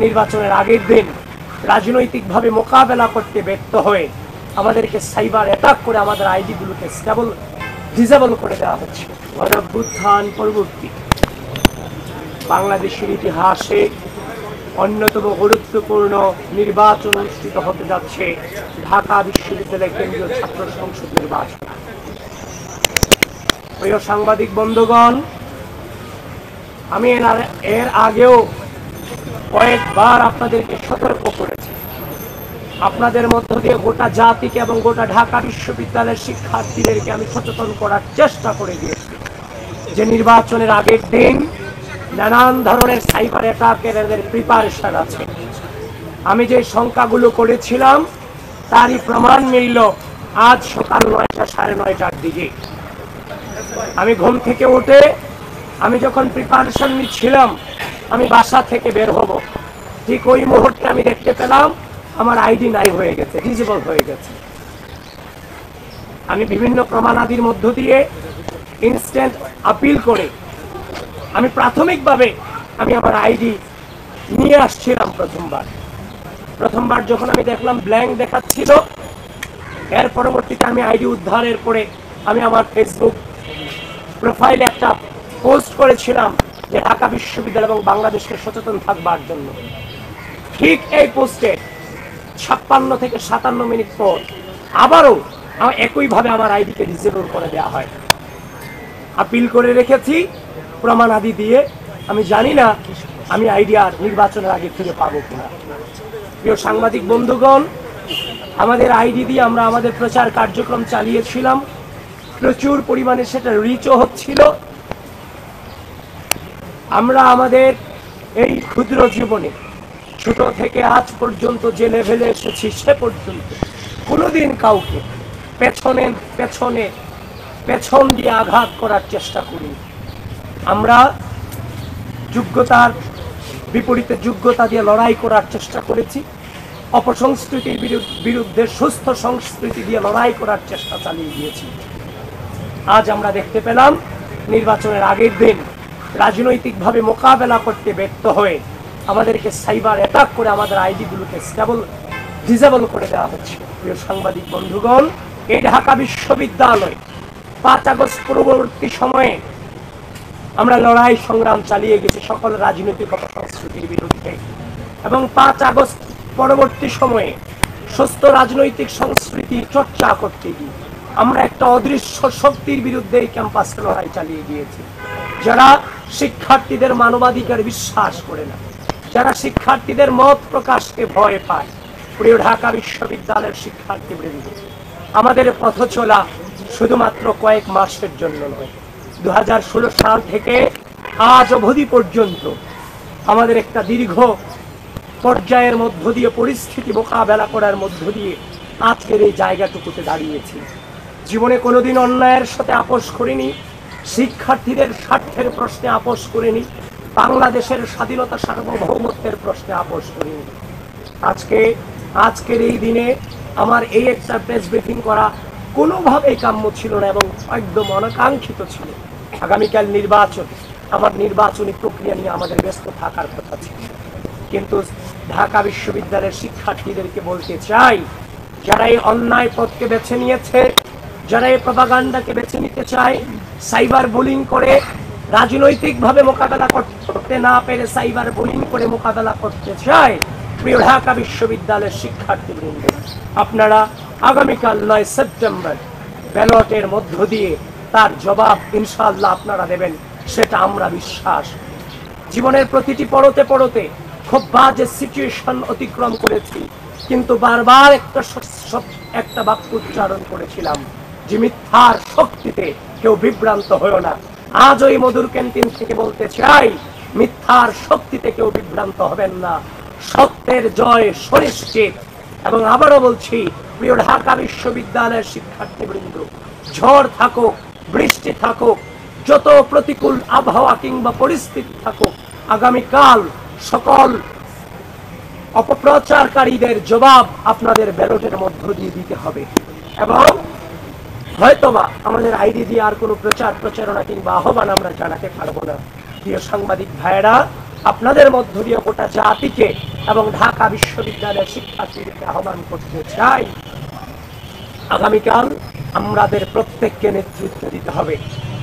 নির্বাচনের আগের দিন রাজনৈতিকভাবে মোকাবেলা করতে ব্যর্থ হয়ে আমাদেরকে সাইবার অ্যাটাক করে আমাদের আইডিগুলোকে ডিসেবল করে দেওয়া হচ্ছে। গণঅভ্যুত্থান পরবর্তী বাংলাদেশের ইতিহাসে অন্যতম গুরুত্বপূর্ণ নির্বাচন অনুষ্ঠিত হতে যাচ্ছে ঢাকা বিশ্ববিদ্যালয় কেন্দ্রীয় ছাত্র সংসদ নির্বাচন। প্রিয় সাংবাদিক বন্ধুগণ, আমি এর আগেও কয়েকবার আপনাদেরকে সতর্ক করেছি। আপনাদের মধ্য দিয়ে গোটা জাতিকে এবং গোটা ঢাকা বিশ্ববিদ্যালয়ের শিক্ষার্থীদেরকে আমি সচেতন করার চেষ্টা করে দিয়েছি যে নির্বাচনের আগের দিন নানান ধরনের সাইবার অ্যাটাকের প্রিপারেশন আছে। আমি যে সংখ্যাগুলো করেছিলাম তারই প্রমাণ মিলল আজ সকাল 9টা সাড়ে 9টার দিকে। আমি ঘুম থেকে উঠে আমি যখন প্রিপারেশন নিচ্ছিলাম আমি বাসা থেকে বের হব, ঠিক ওই মুহূর্তে আমি দেখতে পেলাম আমার আইডি নাই হয়ে গেছে, ডিসেবল হয়ে গেছে। আমি বিভিন্ন প্রমাণাদির মধ্য দিয়ে ইনস্ট্যান্ট আপিল করে আমি প্রাথমিকভাবে আমি আমার আইডি নিয়ে আসছিলাম। প্রথমবার যখন আমি দেখলাম ব্ল্যাঙ্ক দেখাচ্ছিল, এর পরবর্তীতে আমি আইডি উদ্ধারের পরে আমি আমার ফেসবুক প্রোফাইলে একটা পোস্ট করেছিলাম যে ঢাকা বিশ্ববিদ্যালয় এবং বাংলাদেশকে সচেতন থাকবার জন্য। ঠিক এই পোস্টে 56 থেকে 57 মিনিট পর আবারও একইভাবে আমার আইডিকে ডিসেবল করে দেওয়া হয়। আপিল করে রেখেছি প্রমাণ আদি দিয়ে। আমি জানি না আমি আইডি আর নির্বাচনের আগে ফিরে পাবো কিনা। প্রিয় সাংবাদিক বন্ধুগণ, আমাদের আইডি দিয়ে আমরা আমাদের প্রচার কার্যক্রম চালিয়েছিলাম, প্রচুর পরিমাণে সেটা রিচও হচ্ছিল। আমরা আমাদের এই ক্ষুদ্র জীবনে ছোট থেকে আজ পর্যন্ত যে লেভেলে এসেছি সে পর্যন্ত কোনোদিন কাউকে পেছন দিয়ে আঘাত করার চেষ্টা করি। আমরা যোগ্যতার বিপরীতে যোগ্যতা দিয়ে লড়াই করার চেষ্টা করেছি। অপসংস্কৃতির বিরুদ্ধে সুস্থ সংস্কৃতি দিয়ে লড়াই করার চেষ্টা চালিয়ে গিয়েছি। আজ আমরা দেখতে পেলাম নির্বাচনের আগের দিন রাজনৈতিকভাবে মোকাবেলা করতে ব্যর্থ হয়ে আমাদেরকে সাইবার অ্যাটাক করে আমাদের আইডিগুলোকে ডিসেবল করে দেওয়া হচ্ছে। প্রিয় সাংবাদিক বন্ধুগণ, এই ঢাকা বিশ্ববিদ্যালয় 5 আগস্ট পরবর্তী সময়ে আমরা লড়াই সংগ্রাম চালিয়ে গেছি সকল রাজনৈতিক অপসংস্কৃতির বিরুদ্ধে, এবং 5 আগস্ট পরবর্তী সময়ে সুস্থ রাজনৈতিক সংস্কৃতি চর্চা করতে গিয়ে আমরা একটা অদৃশ্য শক্তির বিরুদ্ধে এই ক্যাম্পাসে লড়াই চালিয়ে গিয়েছি, যারা শিক্ষার্থীদের মানবাধিকার বিশ্বাস করে না, যারা শিক্ষার্থীদের মত প্রকাশকে ভয় পায়। প্রিয় ঢাকা বিশ্ববিদ্যালয়ের শিক্ষার্থীবৃন্দ, আমাদের পথ চলা শুধুমাত্র কয়েক মাসের জন্য নয়। 2016 সাল থেকে আজ অবধি পর্যন্ত আমাদের একটা দীর্ঘ পর্যায়ের মধ্য দিয়ে পরিস্থিতি মোকাবেলা করার মধ্য দিয়ে আজকের এই জায়গাটুকুতে দাঁড়িয়েছি। জীবনে কোনোদিন অন্যায়ের সাথে আপোষ করিনি, শিক্ষার্থীদের স্বার্থের প্রশ্নে আপোষ করিনি, বাংলাদেশের স্বাধীনতা সার্বভৌমত্বের প্রশ্নে আপোষ করিনি। আজকের এই দিনে আমার এই একটা প্রেস ব্রিফিং করা কোনোভাবেই কাম্য ছিল না এবং একদম অনাকাঙ্ক্ষিত ছিল। আগামীকাল নির্বাচন, আমার নির্বাচনী প্রক্রিয়া নিয়ে আমাদের ব্যস্ত থাকার কথা ছিল। কিন্তু ঢাকা বিশ্ববিদ্যালয়ের শিক্ষার্থীদেরকে বলতে চাই, যারা এই অন্যায় পথকে বেছে নিয়েছে, যারা এই প্রপাগান্ডাকে বেছে নিতে চায়, সাইবার বুলিং করে রাজনৈতিকভাবে মোকাবেলা করতে না পেরে সাইবার বুলিং করে মোকাবেলা করতে চায়, প্রিয় ঢাকা বিশ্ববিদ্যালয়ের শিক্ষার্থীবৃন্দ, আপনারা আগামীকাল 9 সেপ্টেম্বর ব্যালটের মধ্য দিয়ে তার জবাব ইনশাআল্লাহ আপনারা দেবেন, সেটা আমরা বিশ্বাস। জীবনের প্রতিটি পড়তে খুব বাজে সিচুয়েশন অতিক্রম করেছি, কিন্তু বারবার একটা বাক্য উচ্চারণ করেছিলাম যে মিথ্যার শক্তিতে কেউ বিভ্রান্ত হয়েও না। আজ ওই মধুর ক্যান্টিন থেকে বলতে চাই, মিথ্যার শক্তিতে কেউ বিভ্রান্ত হবেন না, সত্যের জয় সুনিশ্চিত। এবং আবারও বলছি, প্রিয় ঢাকা বিশ্ববিদ্যালয়ের শিক্ষার্থীবৃন্দ, ঝড় থাকুক, বৃষ্টি থাকুক, যত প্রতিকূল আবহাওয়া কিংবা পরিস্থিতি থাকুক, আগামীকাল সকল অপপ্রচারকারীদের জবাব আপনাদের ব্যালটের মধ্য দিয়ে দিতে হবে। এবং হয়তোবা আমাদের আইডি দিয়ে আর কোনো প্রচারণা কিংবা আহ্বান আমরা জানাতে পারবো না। প্রিয় সাংবাদিক ভাইয়েরা, আপনাদের মধ্য দিয়ে গোটা জাতিকে এবং ঢাকা বিশ্ববিদ্যালয়ের শিক্ষার্থীদেরকে আহ্বান করতে চাই, আগামীকাল আমাদের প্রত্যেককে নেতৃত্ব দিতে হবে।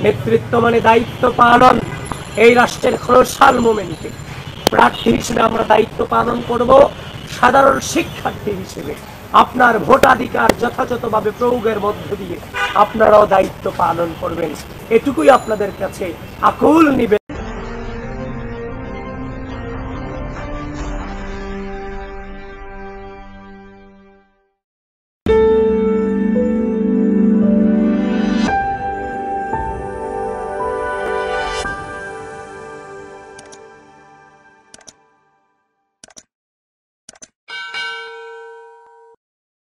নেতৃত্ব মানে দায়িত্ব পালন। এই রাষ্ট্রের ক্রুশাল মোমেন্টে প্রার্থী হিসেবে আমরা দায়িত্ব পালন করব। সাধারণ শিক্ষার্থী হিসেবে আপনার ভোটাধিকার যথাযথভাবে প্রয়োগের মধ্য দিয়ে আপনারাও দায়িত্ব পালন করবেন, এটুকুই আপনাদের কাছে আকুল নিবেদন।